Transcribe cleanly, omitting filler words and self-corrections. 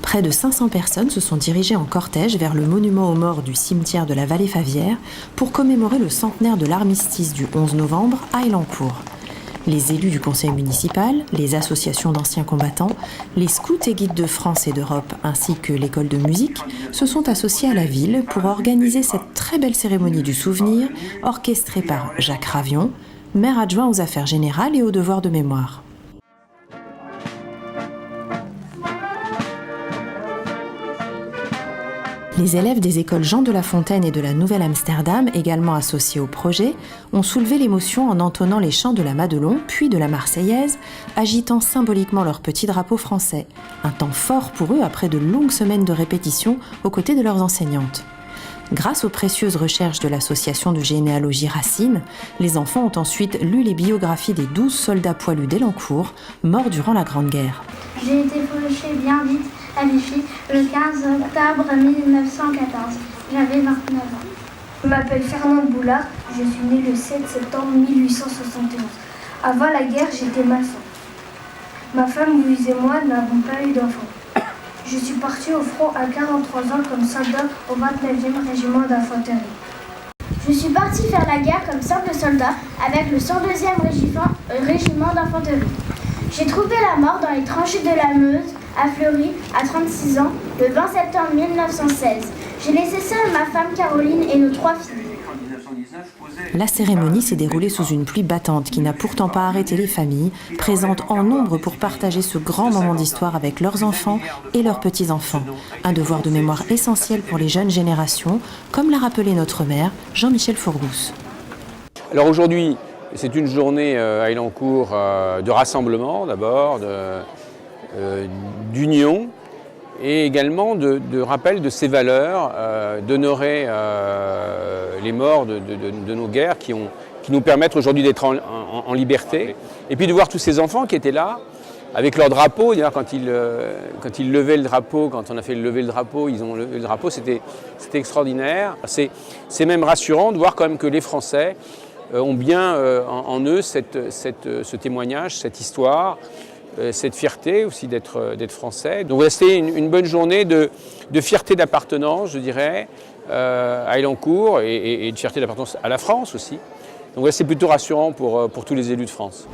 Près de 500 personnes se sont dirigées en cortège vers le monument aux morts du cimetière de la Vallée-Favière pour commémorer le centenaire de l'armistice du 11 novembre à Élancourt. Les élus du conseil municipal, les associations d'anciens combattants, les scouts et guides de France et d'Europe ainsi que l'école de musique se sont associés à la ville pour organiser cette très belle cérémonie du souvenir orchestrée par Jacques Ravion, maire adjoint aux affaires générales et aux devoirs de mémoire. Les élèves des écoles Jean de La Fontaine et de la Nouvelle-Amsterdam, également associés au projet, ont soulevé l'émotion en entonnant les chants de la Madelon, puis de la Marseillaise, agitant symboliquement leur petit drapeau français. Un temps fort pour eux après de longues semaines de répétition aux côtés de leurs enseignantes. Grâce aux précieuses recherches de l'association de généalogie Racine, les enfants ont ensuite lu les biographies des 12 soldats poilus d'Élancourt, morts durant la Grande Guerre. J'ai été fauchée bien vite à Vichy le 15 octobre 1914. J'avais 29 ans. Je m'appelle Fernande Boulard, je suis née le 7 septembre 1871. Avant la guerre, j'étais maçon. Ma femme Louise et moi n'avons pas eu d'enfants. Je suis partie au front à 43 ans comme soldat au 29e régiment d'infanterie. Je suis partie faire la guerre comme simple soldat avec le 102e régiment d'infanterie. J'ai trouvé la mort dans les tranchées de la Meuse, à Fleury, à 36 ans, le 20 septembre 1916. J'ai laissé seule ma femme Caroline et nos 3 filles. La cérémonie s'est déroulée sous une pluie battante qui n'a pourtant pas arrêté les familles, présentes en nombre pour partager ce grand moment d'histoire avec leurs enfants et leurs petits-enfants. Un devoir de mémoire essentiel pour les jeunes générations, comme l'a rappelé notre maire, Jean-Michel Fourgousse. Alors aujourd'hui, c'est une journée à Élancourt de rassemblement d'abord, d'union et également de rappel de ces valeurs, d'honorer les morts de nos guerres qui nous permettent aujourd'hui d'être en liberté. Et puis de voir tous ces enfants qui étaient là avec leur drapeau. D'ailleurs, quand ils levaient le drapeau, quand on a fait lever le drapeau, ils ont levé le drapeau, c'était extraordinaire. C'est même rassurant de voir quand même que les Français ont bien en eux ce témoignage, cette histoire, cette fierté aussi d'être français. Donc c'était une bonne journée de fierté d'appartenance, je dirais, à Élancourt et de fierté d'appartenance à la France aussi. Donc c'est plutôt rassurant pour tous les élus de France.